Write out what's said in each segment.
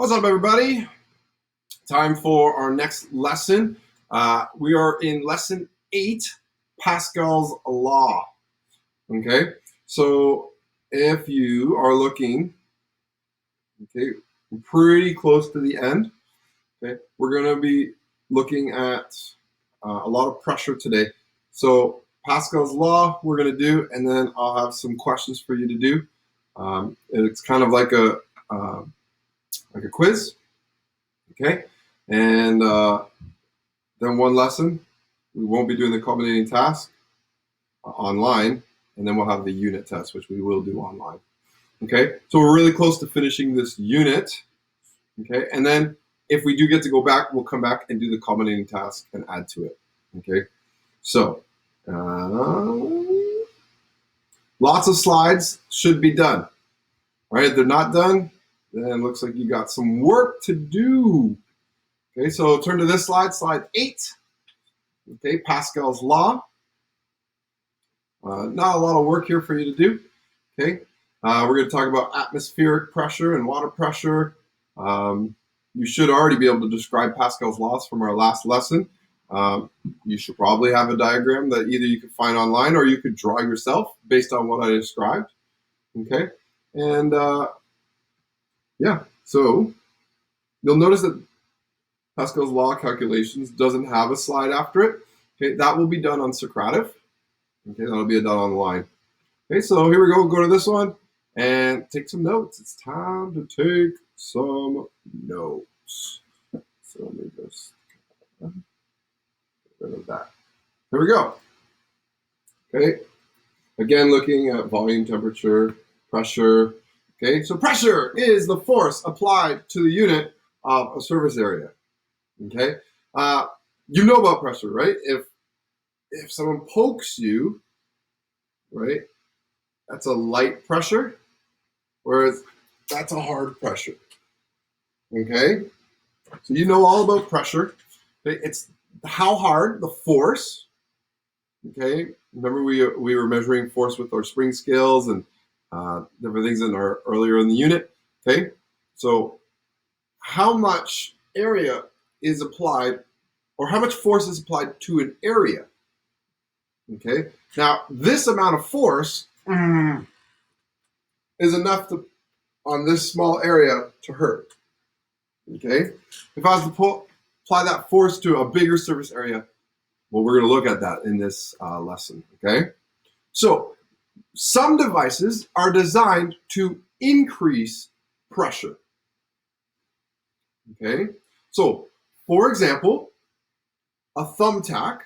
What's up, everybody? Time for our next lesson. We are in lesson 8, Pascal's law. Okay, so if you are looking, okay, pretty close to the end. Okay, we're going to be looking at a lot of pressure today. So Pascal's law we're going to do, and then I'll have some questions for you to do. It's kind of like a quiz. Okay, and then one lesson. We won't be doing the culminating task online, and then we'll have the unit test, which we will do online. Okay, so we're really close to finishing this unit. Okay, and then if we do get to go back, we'll come back and do the culminating task and add to it. Okay, so lots of slides should be done. All right, if they're not done, then it looks like you got some work to do. Okay, so turn to this slide, slide 8. Okay, Pascal's law. Not a lot of work here for you to do. Okay, we're going to talk about atmospheric pressure and water pressure. You should already be able to describe Pascal's laws from our last lesson. You should probably have a diagram that either you could find online or you could draw yourself based on what I described. Okay, and yeah, so you'll notice that Pascal's law calculations doesn't have a slide after it. Okay, that will be done on Socrative. Okay, that'll be done online. Okay, so here we go. Go to this one and take some notes. It's time to take some notes. So let me just get rid of that. Here we go. Okay, again, looking at volume, temperature, pressure. Okay, so pressure is the force applied to the unit of a surface area. Okay, you know about pressure, right? If someone pokes you, right, that's a light pressure, whereas that's a hard pressure. Okay, so you know all about pressure. Okay? It's how hard, the force. Okay, remember we were measuring force with our spring scales and different things earlier in the unit. Okay, so how much area is applied, or how much force is applied to an area. Okay, now this amount of force is enough on this small area to hurt. Okay, if I was to apply that force to a bigger surface area, well, we're going to look at that in this lesson. Okay, so some devices are designed to increase pressure. Okay, so for example, a thumbtack.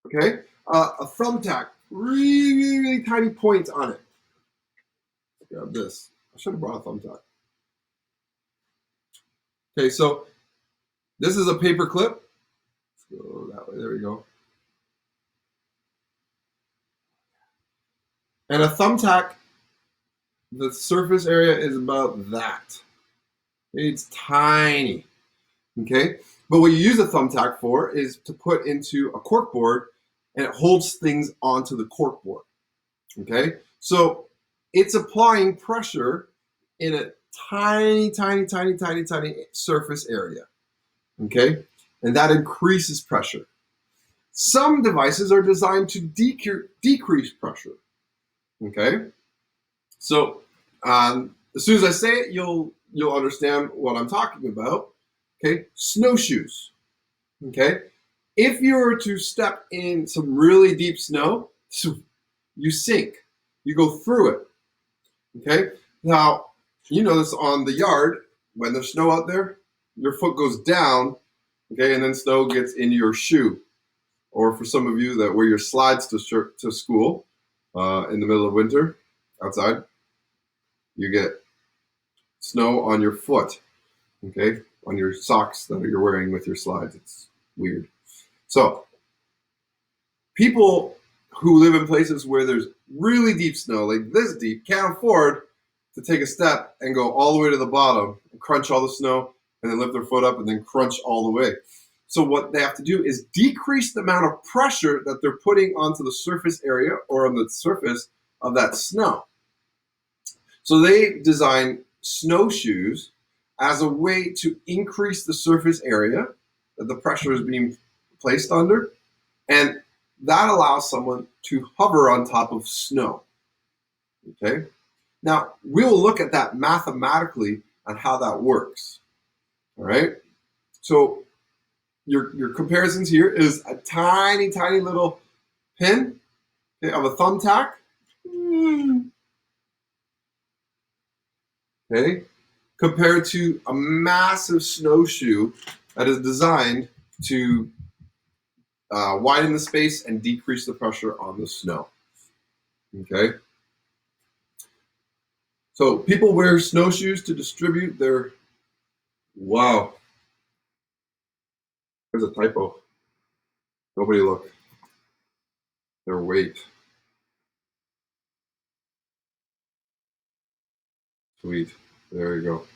Okay, a thumbtack, really tiny point on it. Grab this. I should have brought a thumbtack. Okay, so this is a paper clip. Let's go that way. There we go. And a thumbtack, the surface area is about that. It's tiny. Okay, but what you use a thumbtack for is to put into a corkboard, and it holds things onto the corkboard. Okay, so it's applying pressure in a tiny surface area. Okay, and that increases pressure. Some devices are designed to decrease pressure. Okay, so as soon as I say it, you'll understand what I'm talking about. Okay, snowshoes. Okay, if you were to step in some really deep snow, you sink. You go through it. Okay, now you know this on the yard. When there's snow out there, your foot goes down. Okay, and then snow gets into your shoe. Or for some of you that wear your slides to school in the middle of winter outside, you get snow on your foot. Okay, on your socks that you're wearing with your slides. It's weird. So people who live in places where there's really deep snow, like this deep, can't afford to take a step and go all the way to the bottom and crunch all the snow and then lift their foot up and then crunch all the way. So what they have to do is decrease the amount of pressure that they're putting onto the surface area or on the surface of that snow. So they design snowshoes as a way to increase the surface area that the pressure is being placed under, and that allows someone to hover on top of snow. Okay? Now, we will look at that mathematically on how that works. All right? So your comparisons here is a tiny, tiny little pin, okay, of a thumbtack. Okay? Compared to a massive snowshoe that is designed to widen the space and decrease the pressure on the snow. Okay? So people wear snowshoes to distribute their, wow, there's a typo. Nobody look. Their weight. Sweet. There you go.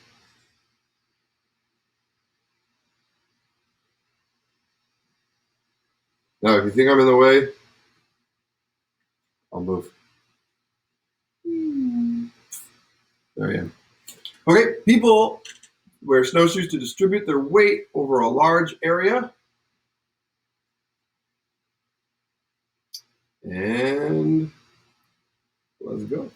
Now, if you think I'm in the way, I'll move. There I am. Okay, people wear snowshoes to distribute their weight over a large area. And let's go.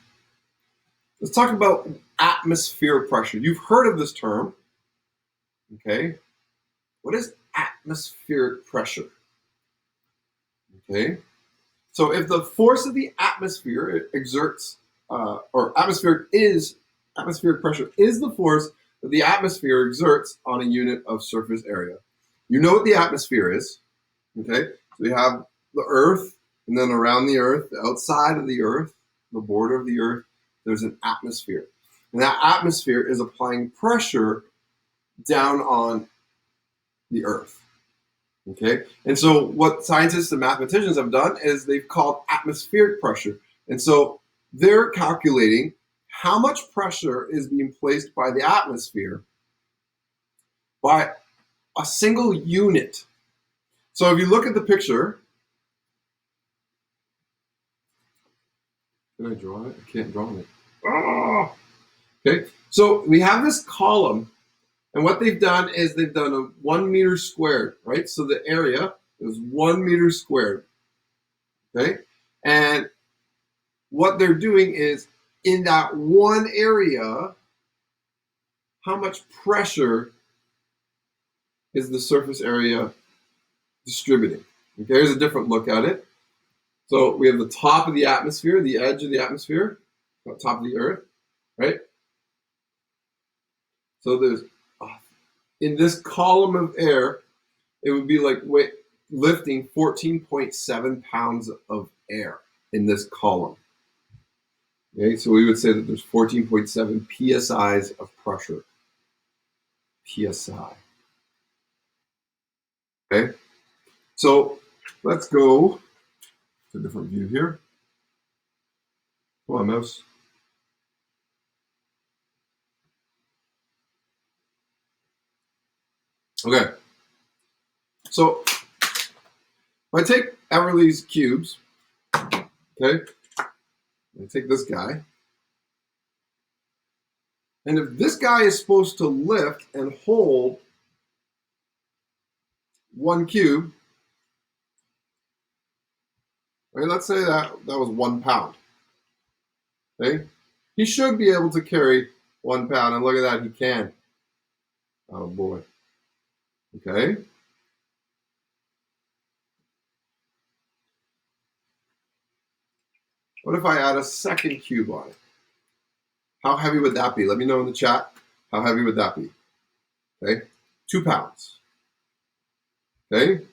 Let's talk about atmospheric pressure. You've heard of this term. Okay. What is atmospheric pressure? Okay. So if the force of the atmosphere exerts, or atmospheric pressure is the force that the atmosphere exerts on a unit of surface area. You know what the atmosphere is. Okay. So we have the Earth, and then around the Earth, outside of the Earth, the border of the Earth, there's an atmosphere. And that atmosphere is applying pressure down on the Earth. Okay? And so what scientists and mathematicians have done is they've called atmospheric pressure. And so they're calculating how much pressure is being placed by the atmosphere by a single unit. So if you look at the picture, can I draw it? I can't draw it. Oh! Okay, so we have this column, and what they've done is they've done a 1 meter squared, right? So the area is 1 meter squared, okay? And what they're doing is in that one area, how much pressure is the surface area distributing? Okay, here's a different look at it. So we have the top of the atmosphere, the edge of the atmosphere, top of the Earth, right? So there's, in this column of air, it would be like lifting 14.7 pounds of air in this column. Okay, so we would say that there's 14.7 psi's of pressure. PSI. Okay, so let's go to a different view here. Come on, mouse. Okay, so if I take Everly's cubes, okay, I take this guy, and if this guy is supposed to lift and hold 1 cube, okay, let's say that was 1 pound. Okay, he should be able to carry 1 pound, and look at that, he can. Oh boy. Okay. What if I add a second cube on it? How heavy would that be? Let me know in the chat. How heavy would that be? Okay, 2 pounds. Okay,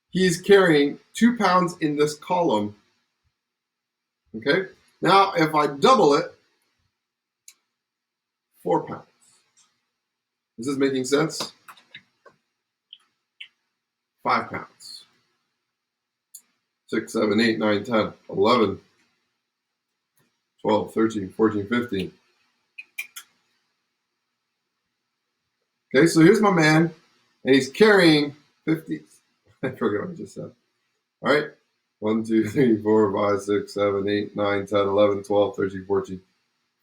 he's carrying 2 pounds in this column. Okay, now if I double it, 4 pounds. Is this making sense? 5 pounds. 6, 7, 8, 9, 10, 11, 12, 13, 14, 15. Okay, so here's my man, and he's carrying 50. I forgot what I just said. All right. 1, 2, 3, 4, 5, 6, 7, 8, 9, 10, 11, 12, 13, 14.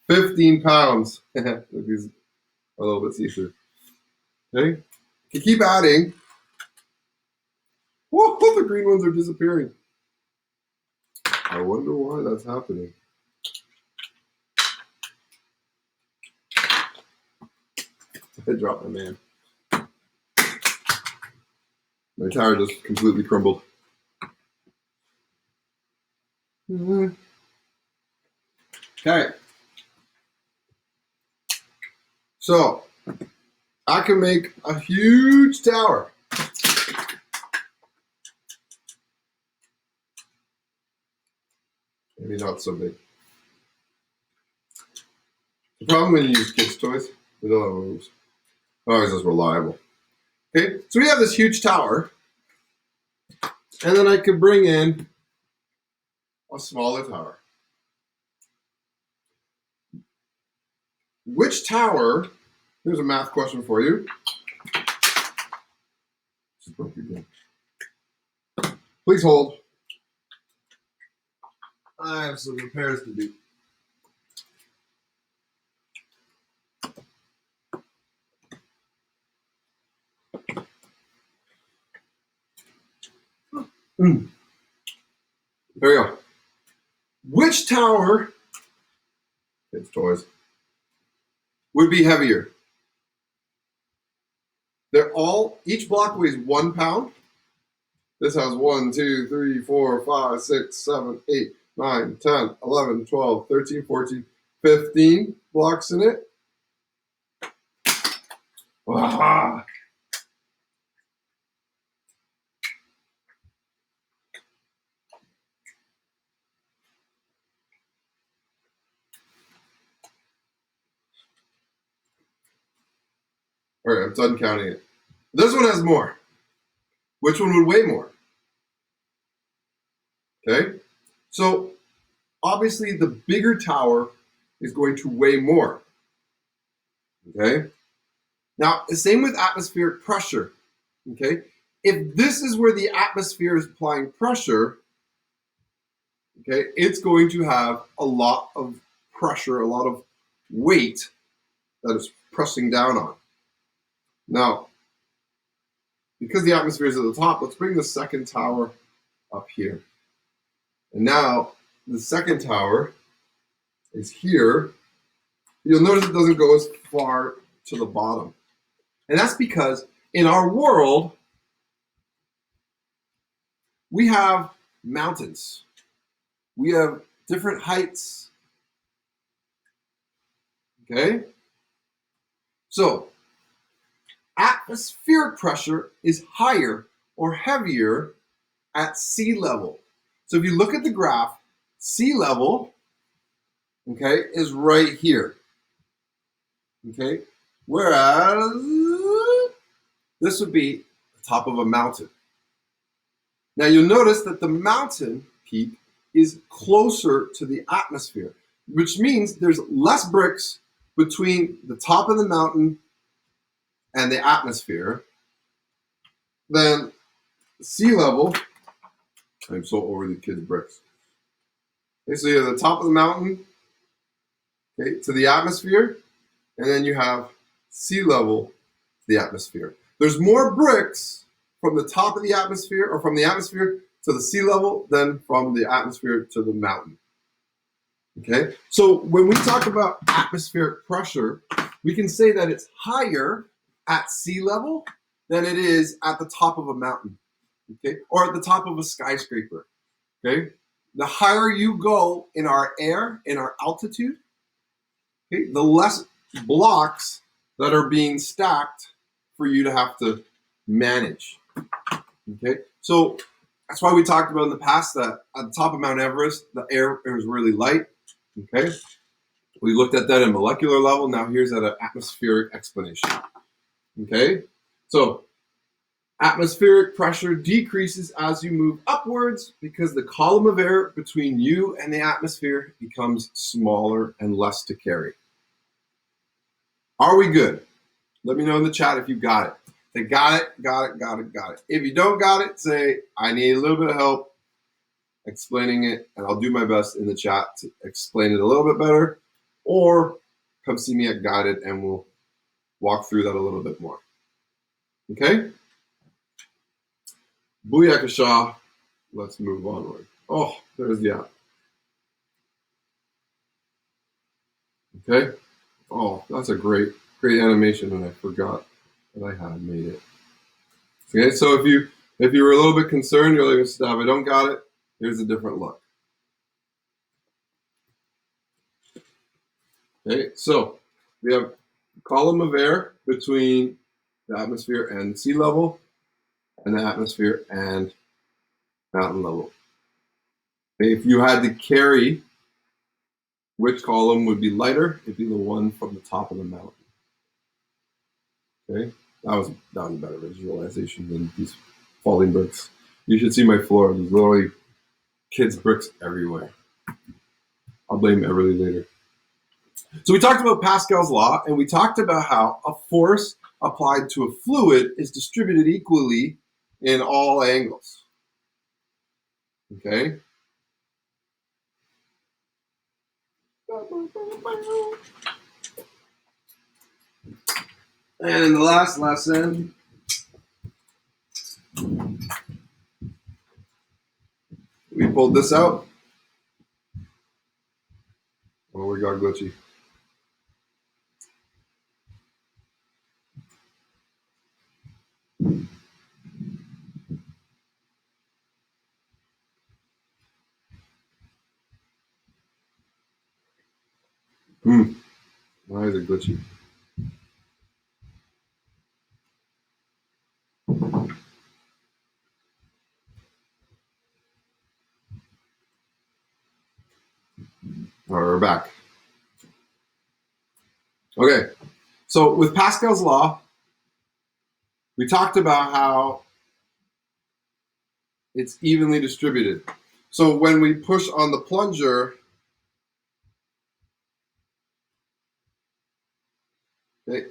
15 pounds. These are a little bit see-through. Okay, you keep adding. Whoa, the green ones are disappearing. I wonder why that's happening. I dropped my man. My tower just completely crumbled. Okay. So, I can make a huge tower. Maybe not so big. The problem when you use kids' toys, they don't have moves. Always as reliable. Okay, so we have this huge tower, and then I could bring in a smaller tower. Which tower, here's a math question for you. Please hold. I have some repairs to do. There you go. Which tower, kids' toys, would be heavier? They're all, each block weighs 1 pound. This has 1, 2, 3, 4, 5, 6, 7, 8, 9, 10, 11, 12, 13, 14, 15 blocks in it. Ah. All right, I'm done counting it. This one has more. Which one would weigh more? Okay, so obviously the bigger tower is going to weigh more. Okay, now the same with atmospheric pressure. Okay, if this is where the atmosphere is applying pressure, okay, it's going to have a lot of pressure, a lot of weight that is pressing down on. Now, because the atmosphere is at the top, let's bring the second tower up here. And now the second tower is here. You'll notice it doesn't go as far to the bottom. And that's because in our world, we have mountains. We have different heights. Okay? So, atmospheric pressure is higher or heavier at sea level. So if you look at the graph, sea level, okay, is right here. Okay? Whereas this would be the top of a mountain. Now you'll notice that the mountain peak is closer to the atmosphere, which means there's less bricks between the top of the mountain and the atmosphere than sea level. I'm so over the kids' bricks. Okay, so you have the top of the mountain, okay, to the atmosphere, and then you have sea level to the atmosphere. There's more bricks from the top of the atmosphere, or from the atmosphere to the sea level, than from the atmosphere to the mountain. Okay, so when we talk about atmospheric pressure, we can say that it's higher at sea level than it is at the top of a mountain, okay, or at the top of a skyscraper. Okay, the higher you go in our air, in our altitude, okay, the less blocks that are being stacked for you to have to manage. Okay, so that's why we talked about in the past that at the top of Mount Everest, the air is really light. Okay, we looked at that at a molecular level. Now here's at an atmospheric explanation. Okay, so atmospheric pressure decreases as you move upwards because the column of air between you and the atmosphere becomes smaller and less to carry. Are we good? Let me know in the chat if you got it. Say, got it, got it, got it, got it. If you don't got it, say, I need a little bit of help explaining it, and I'll do my best in the chat to explain it a little bit better. or come see me at Guided and we'll walk through that a little bit more. Okay? Booyakasha. Let's move onward. Oh, there's the app. Okay? Oh, that's a great animation, and I forgot that I had made it. Okay, so if you were a little bit concerned, you're like, STAV, I don't got it. Here's a different look. Okay, so we have a column of air between the atmosphere and sea level, and the atmosphere and mountain level. Okay, if you had to carry, which column would be lighter? It'd be the one from the top of the mountain. Okay, that was a better visualization than these falling bricks. You should see my floor. There's literally kids' bricks everywhere. I'll blame Everly later. So we talked about Pascal's law, and we talked about how a force applied to a fluid is distributed equally in all angles. Okay? And in the last lesson, we pulled this out. Oh, we got glitchy. Why is it glitchy? All right, we're back. Okay, so with Pascal's law, we talked about how it's evenly distributed. So when we push on the plunger, okay,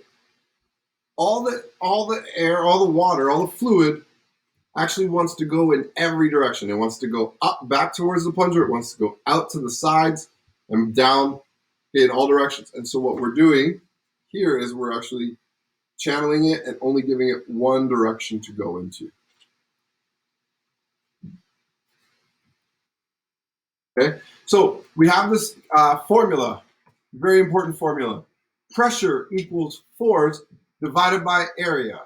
all the air, all the water, all the fluid actually wants to go in every direction. It wants to go up, back towards the plunger. It wants to go out to the sides and down in all directions. And so what we're doing here is we're actually channeling it and only giving it one direction to go into. Okay, so we have this formula, very important formula. Pressure equals force divided by area.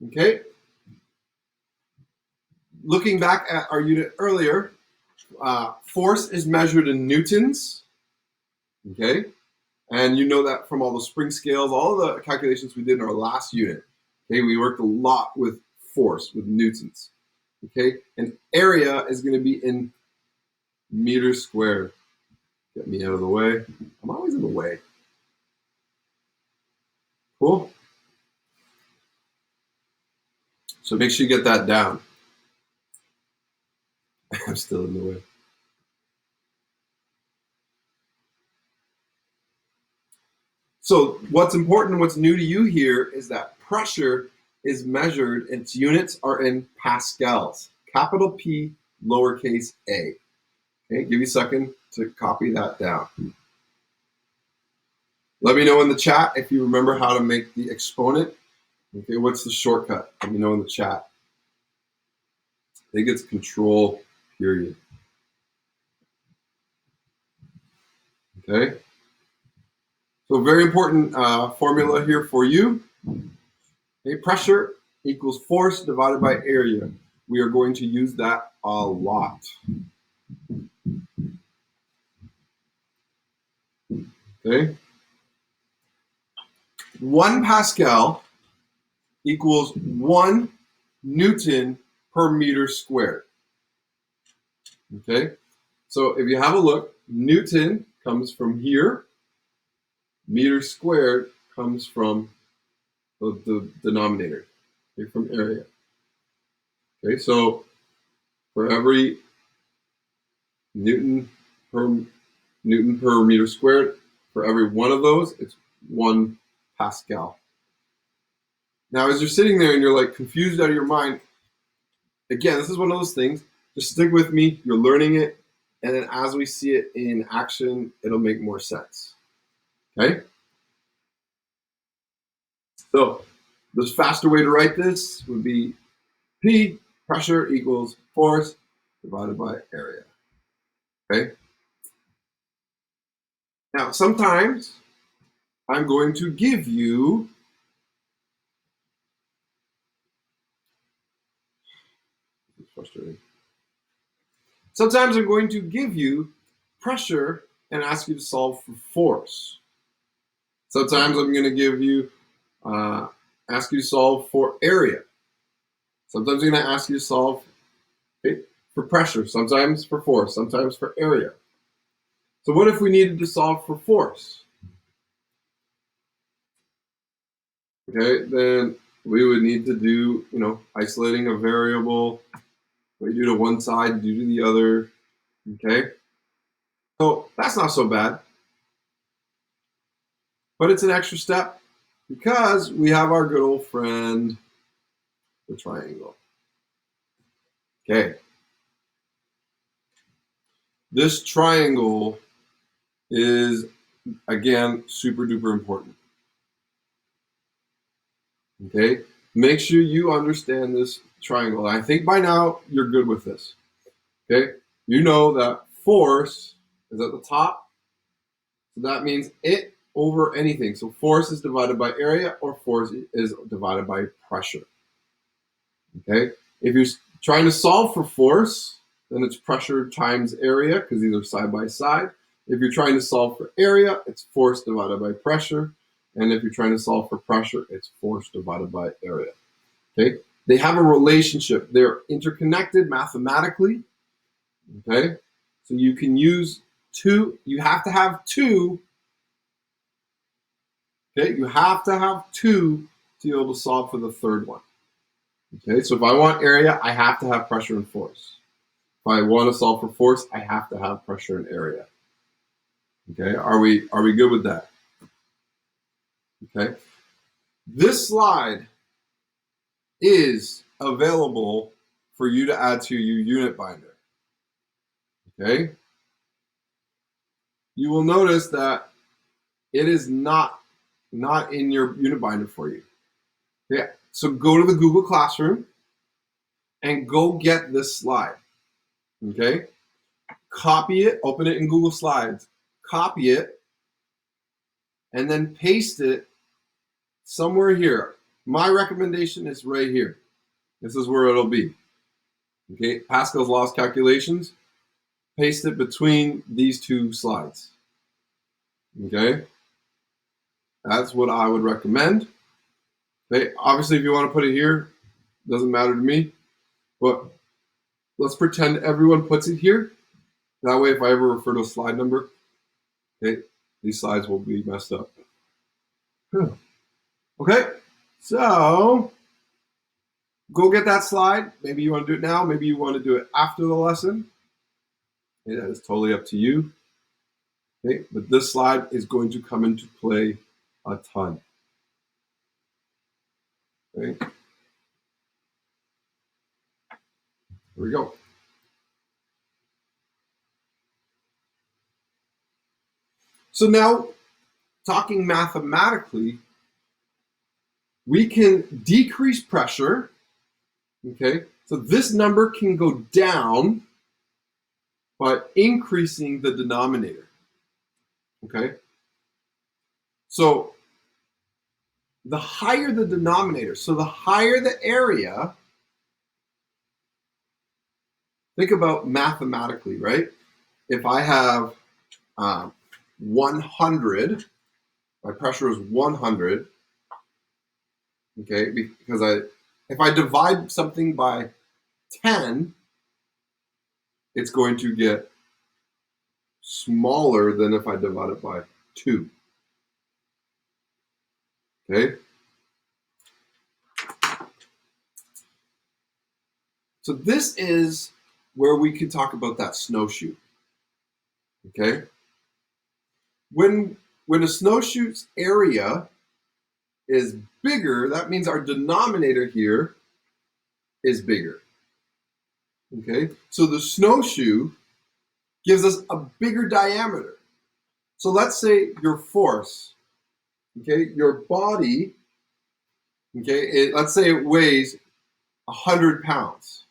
Okay, looking back at our unit earlier, force is measured in newtons. Okay, and you know that from all the spring scales, all the calculations we did in our last unit. Okay, we worked a lot with force, with newtons. Okay, and area is going to be in meters squared. Get me out of the way. I'm always in the way. Cool. So make sure you get that down. I'm still in the way. So what's important, what's new to you here is that pressure is measured, its units are in pascals, capital P, lowercase a. Okay, give you a second to copy that down. Let me know in the chat if you remember how to make the exponent. Okay, what's the shortcut? Let me know in the chat. I think it's control period. Okay, so very important formula here for you. Okay, pressure equals force divided by area. We are going to use that a lot. Okay, 1 Pascal equals 1 Newton per meter squared. Okay, so if you have a look, Newton comes from here, meter squared comes from the denominator, okay, from area. Okay, so for every Newton per meter squared, for every one of those, it's 1 Pascal. Now, as you're sitting there and you're like confused out of your mind, again, this is one of those things. Just stick with me. You're learning it, and then as we see it in action, it'll make more sense. Okay? So the faster way to write this would be P, pressure, equals force divided by area. Okay? Now, sometimes I'm going to give you frustrating. Sometimes I'm going to give you pressure and ask you to solve for force. Sometimes I'm going to give you, ask you to solve for area. Sometimes I'm going to ask you to solve for pressure, sometimes for force, sometimes for area. So what if we needed to solve for force? Okay, then we would need to do, isolating a variable. What you do to one side, do to the other. Okay, so that's not so bad. But it's an extra step because we have our good old friend, the triangle. Okay. This triangle is, again, super duper important. Okay. Make sure you understand this triangle. I think by now you're good with this. Okay. You know that force is at the top. So that means it over anything. So force is divided by area, or force is divided by pressure. Okay. If you're trying to solve for force, then it's pressure times area, because these are side by side. If you're trying to solve for area, it's force divided by pressure. And if you're trying to solve for pressure, it's force divided by area. Okay? They have a relationship. They're interconnected mathematically. Okay? So you can use two. You have to have two. Okay? You have to have two to be able to solve for the third one. Okay? So if I want area, I have to have pressure and force. If I want to solve for force, I have to have pressure and area. Okay, are we good with that? Okay, this slide is available for you to add to your unit binder. Okay, you will notice that it is not in your unit binder for you. Okay, so go to the Google Classroom and go get this slide. Okay, copy it, open it in Google Slides, copy it, and then paste it somewhere here. My recommendation is right here. This is where it'll be. Okay, Pascal's laws calculations. Paste it between these two slides. Okay, that's what I would recommend. Okay, obviously, if you want to put it here, doesn't matter to me. But let's pretend everyone puts it here. That way, if I ever refer to a slide number, okay, these slides will be messed up. Okay, so go get that slide. Maybe you want to do it now. Maybe you want to do it after the lesson. Okay, that is totally up to you. Okay, but this slide is going to come into play a ton. Okay, here we go. So now, talking mathematically, we can decrease pressure. Okay, so this number can go down by increasing the denominator. Okay, so the higher the denominator, so the higher the area, think about mathematically, right? If I have 100, my pressure is 100, okay, because if I divide something by 10, it's going to get smaller than if I divide it by 2. Okay? So this is where we can talk about that snowshoe. Okay? When a snowshoe's area is bigger, that means our denominator here is bigger. Okay? So the snowshoe gives us a bigger diameter. So let's say your force, okay, your body, okay, let's say it weighs 100 pounds.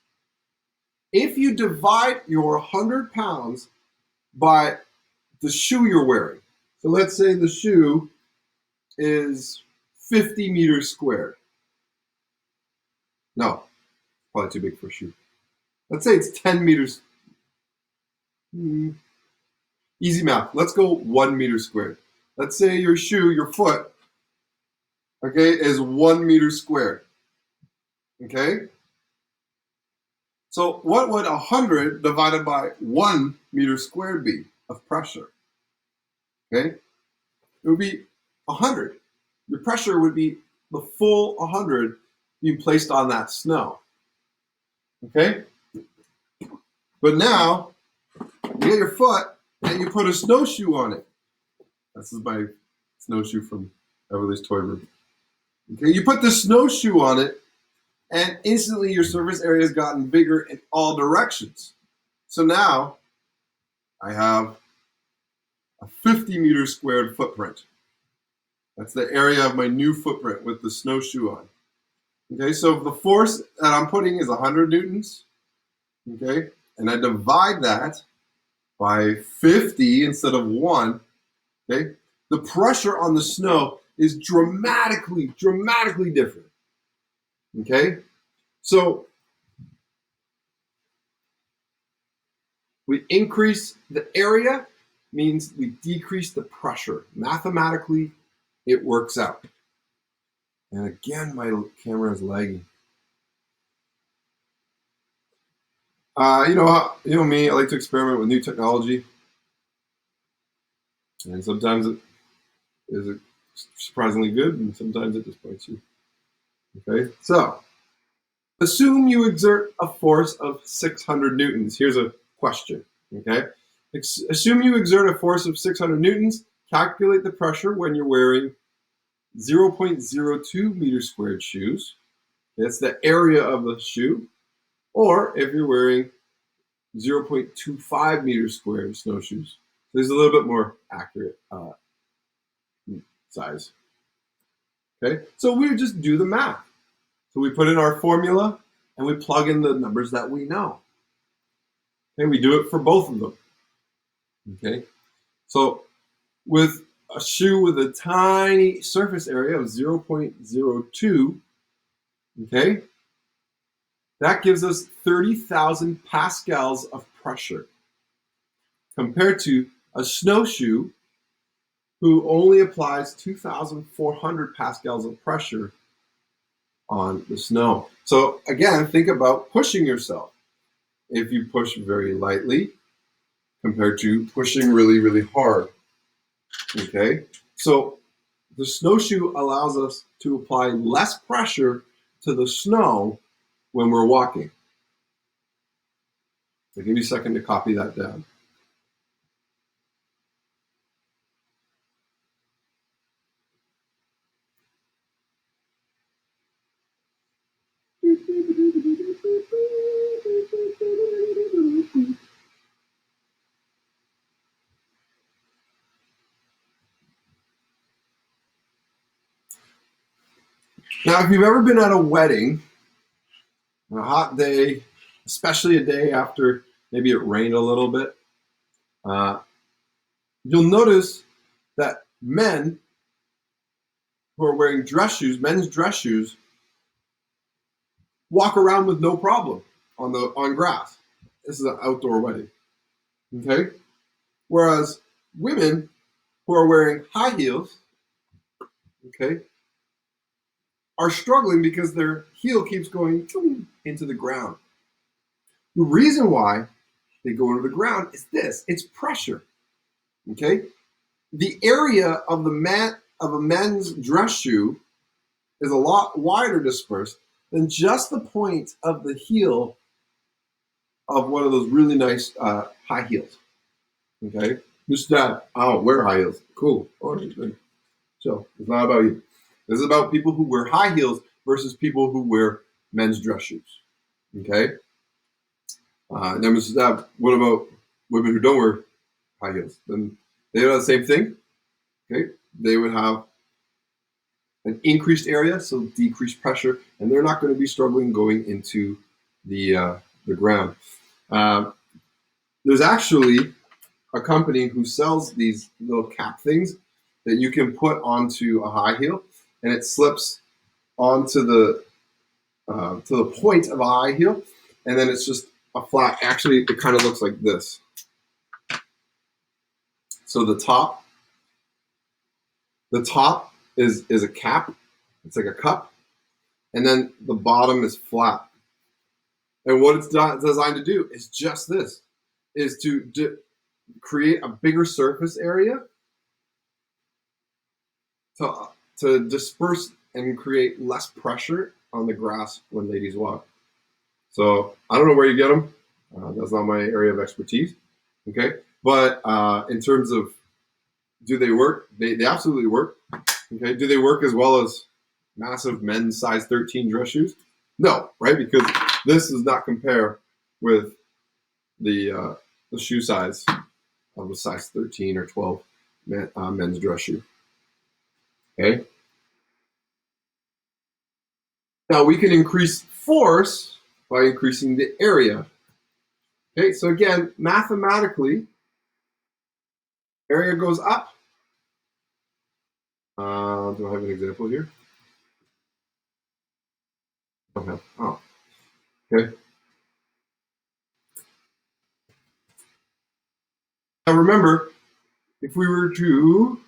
If you divide your 100 pounds by the shoe you're wearing, so let's say the shoe is 50 meters squared. No, probably too big for a shoe. Let's say it's 10 meters. Easy math. Let's go 1 meter squared. Let's say your shoe, your foot, okay, is 1 meter squared. Okay? So what would 100 divided by 1 meter squared be of pressure? Okay? It would be 100. Your pressure would be the full 100 being placed on that snow. Okay? But now, you get your foot and you put a snowshoe on it. This is my snowshoe from Everly's Toy Room. Okay, you put the snowshoe on it, and instantly your surface area has gotten bigger in all directions. So now I have a 50 meter squared footprint. That's the area of my new footprint with the snowshoe on. Okay, so the force that I'm putting is 100 newtons. Okay, and I divide that by 50 instead of 1. Okay, the pressure on the snow is dramatically different. Okay, so we increase the area means we decrease the pressure. Mathematically, it works out. And again, my camera is lagging. You know me. I like to experiment with new technology, and sometimes it is surprisingly good, and sometimes it disappoints you. Okay, so assume you exert a force of 600 newtons. Here's a question. Okay, assume you exert a force of 600 newtons. Calculate the pressure when you're wearing 0.02 meter squared shoes. That's the area of the shoe. Or if you're wearing 0.25 meters squared snowshoes. There's a little bit more accurate size. Okay, so we just do the math. So we put in our formula and we plug in the numbers that we know. Okay, we do it for both of them. Okay, so with a shoe with a tiny surface area of 0.02, okay, that gives us 30,000 pascals of pressure compared to a snowshoe who only applies 2,400 pascals of pressure on the snow. So again, think about pushing yourself. If you push very lightly compared to pushing really hard, okay? So the snowshoe allows us to apply less pressure to the snow when we're walking. So give me a second to copy that down. Now, if you've ever been at a wedding on a hot day, especially a day after maybe it rained a little bit, you'll notice that men who are wearing dress shoes, men's dress shoes, walk around with no problem on grass. This is an outdoor wedding, okay? Whereas women who are wearing high heels, okay, are struggling because their heel keeps going into the ground. The reason why they go into the ground is this: it's pressure. Okay, the area of a men's dress shoe is a lot wider dispersed than just the point of the heel of one of those really nice high heels. Okay, MrStav, I don't wear high heels. Cool. So it's not about you. This is about people who wear high heels versus people who wear men's dress shoes. Okay. Now, MrStav, what about women who don't wear high heels, then they would have the same thing. Okay, they would have an increased area, so decreased pressure, and they're not going to be struggling going into the ground. There's actually a company who sells these little cap things that you can put onto a high heel, and it slips onto the to the point of a high heel, and then it's just a flat. Actually, it kind of looks like this. So the top is a cap. It's like a cup, and then the bottom is flat. And what it's designed to do is just this: is to create a bigger surface area to disperse and create less pressure on the grass when ladies walk. So I don't know where you get them. That's not my area of expertise. Okay, but in terms of do they work? They absolutely work. Okay, do they work as well as massive men's size 13 dress shoes? No, right? Because this does not compare with the shoe size of a size 13 or 12 men's dress shoe. Okay. Now we can increase force by increasing the area. Okay, so again, mathematically, area goes up. Do I have an example here? Okay. Oh, okay. Now remember, if we were to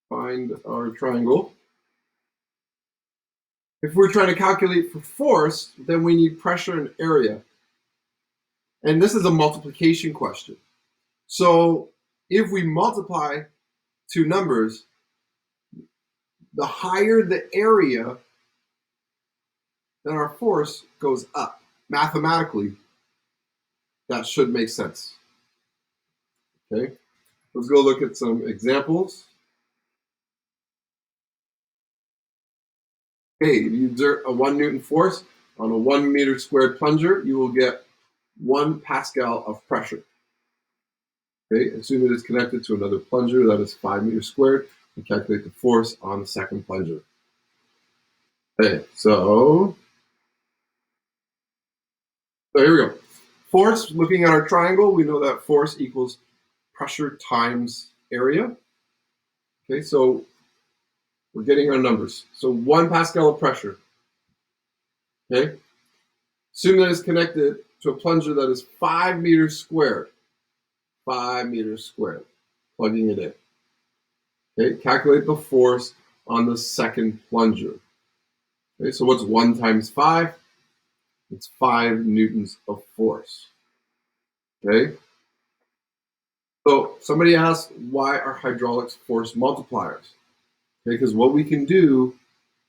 find our triangle, if we're trying to calculate for force, then we need pressure and area. And this is a multiplication question. So if we multiply two numbers, the higher the area, then our force goes up. Mathematically, that should make sense. Okay, let's go look at some examples. Okay, if you exert a 1 Newton force on a 1 meter squared plunger, you will get 1 Pascal of pressure. Okay, assume it is connected to another plunger that is 5 meters squared, and calculate the force on the second plunger. Okay, so here we go. Force, looking at our triangle, we know that force equals pressure times area. Okay, so we're getting our numbers. So 1 Pascal of pressure. Okay, assume that it's connected to a plunger that is 5 meters squared. 5 meters squared, plugging it in. Okay, calculate the force on the second plunger. Okay, so what's 1 times 5? It's 5 newtons of force. Okay, so somebody asked, why are hydraulics force multipliers? Okay, because what we can do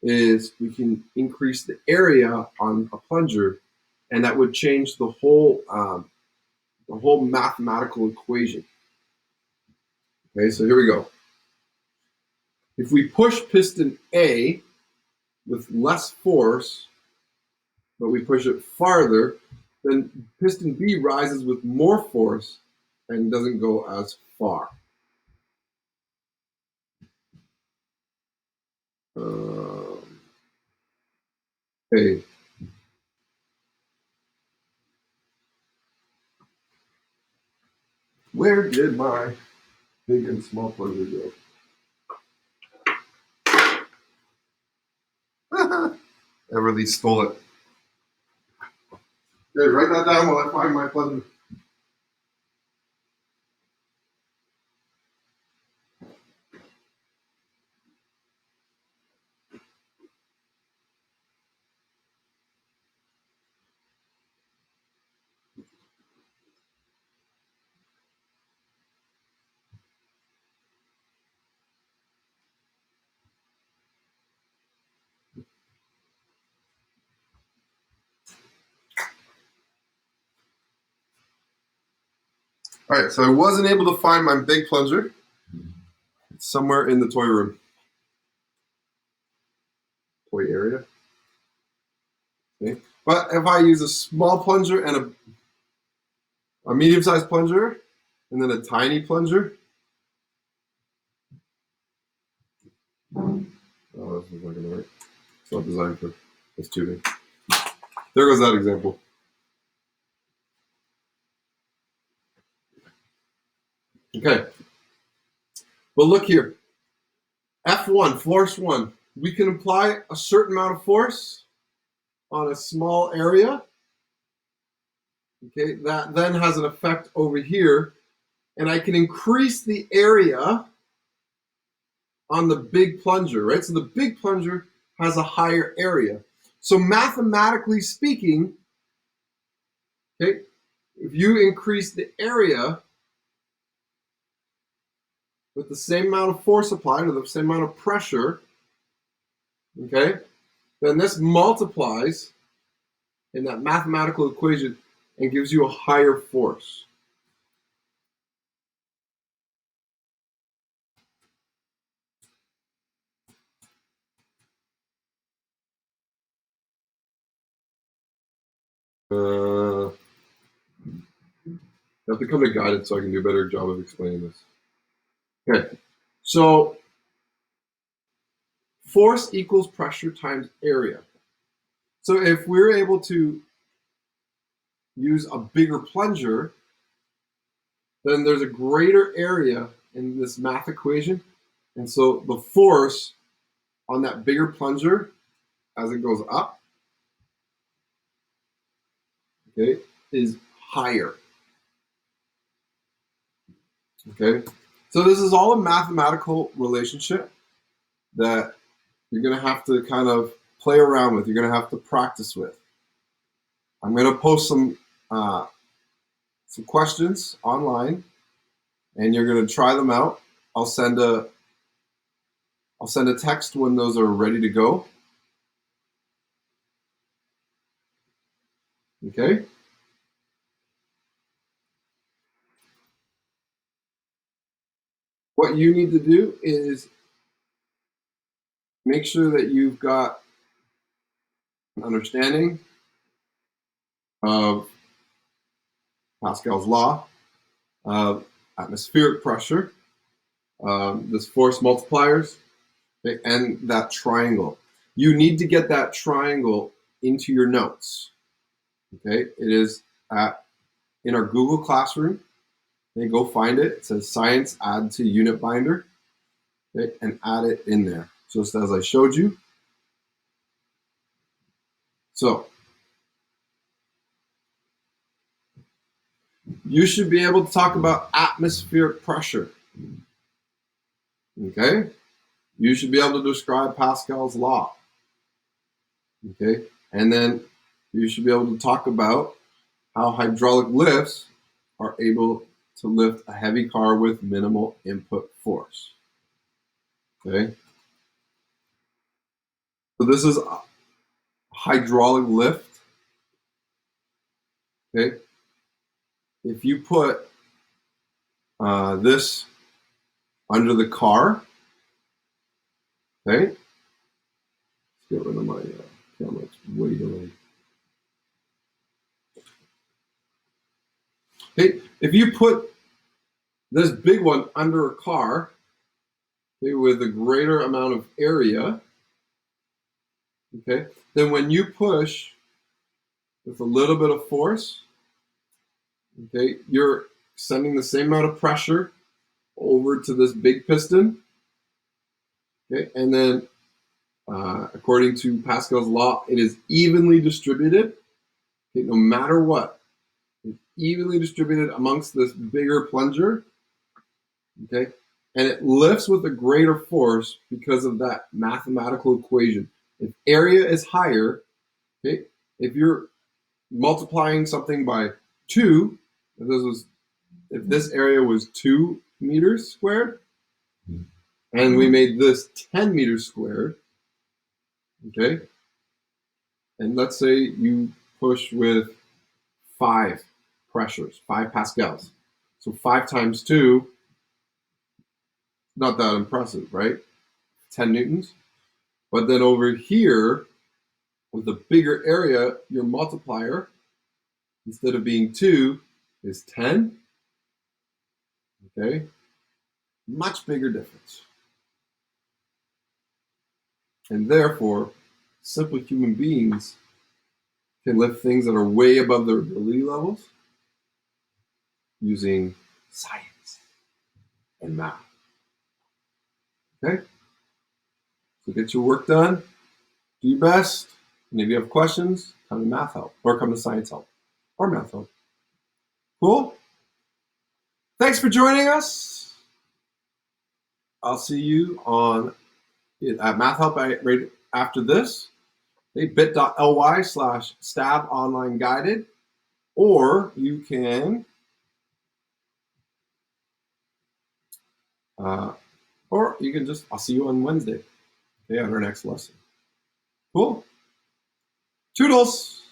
is we can increase the area on a plunger, and that would change the whole mathematical equation. Okay, so here we go. If we push piston A with less force, but we push it farther, then piston B rises with more force and doesn't go as far. Okay. Where did my big and small plunger go? Everly stole it. Okay, write that down while I find my plunger. All right, so I wasn't able to find my big plunger. It's somewhere in the toy room. Toy area. Okay. But if I use a small plunger and a medium-sized plunger, and then a tiny plunger. Oh, this is not going to work. It's not designed for this tubing. There goes that example. Okay. But look here. F1, force 1. We can apply a certain amount of force on a small area. Okay, that then has an effect over here. And I can increase the area on the big plunger, right? So the big plunger has a higher area. So mathematically speaking, okay, if you increase the area with the same amount of force applied or the same amount of pressure, okay, then this multiplies in that mathematical equation and gives you a higher force. You have to come to guidance so I can do a better job of explaining this. Okay, so force equals pressure times area. So if we're able to use a bigger plunger, then there's a greater area in this math equation. And so the force on that bigger plunger as it goes up, okay, is higher. Okay, so this is all a mathematical relationship that you're going to have to kind of play around with. You're going to have to practice with. I'm going to post some questions online, and you're going to try them out. I'll send a text when those are ready to go. Okay. What you need to do is make sure that you've got an understanding of Pascal's law of atmospheric pressure, this force multipliers, okay, and that triangle. You need to get that triangle into your notes. Okay, it is in our Google Classroom. Okay, go find it. It says Science Add to Unit Binder, okay, and add it in there, just as I showed you. So you should be able to talk about atmospheric pressure. Okay, you should be able to describe Pascal's law. Okay, and then you should be able to talk about how hydraulic lifts are able to lift a heavy car with minimal input force. Okay, so this is a hydraulic lift. Okay, if you put this under the car, okay, let's get rid of my camera, it's way delayed. Okay, if you put this big one under a car, okay, with a greater amount of area, okay, then when you push with a little bit of force, okay, you're sending the same amount of pressure over to this big piston, okay, and then according to Pascal's law, it is evenly distributed, okay, no matter what. It's evenly distributed amongst this bigger plunger, okay, and it lifts with a greater force because of that mathematical equation. If area is higher, okay, if you're multiplying something by 2, if this area was 2 meters squared, and we made this 10 meters squared, okay, and let's say you push with 5 pressures, 5 pascals. So 5 times 2, not that impressive, right? 10 newtons. But then over here, with a bigger area, your multiplier, instead of being 2, is 10. Okay? Much bigger difference. And therefore, simple human beings can lift things that are way above their ability levels using science and math. Okay? So get your work done, do your best, and if you have questions, come to math help, or come to science help, or math help. Cool? Thanks for joining us. I'll see you at math help right after this. Okay, bit.ly/STAV online guided, or you can I'll see you on Wednesday, okay, on our next lesson. Cool. Toodles.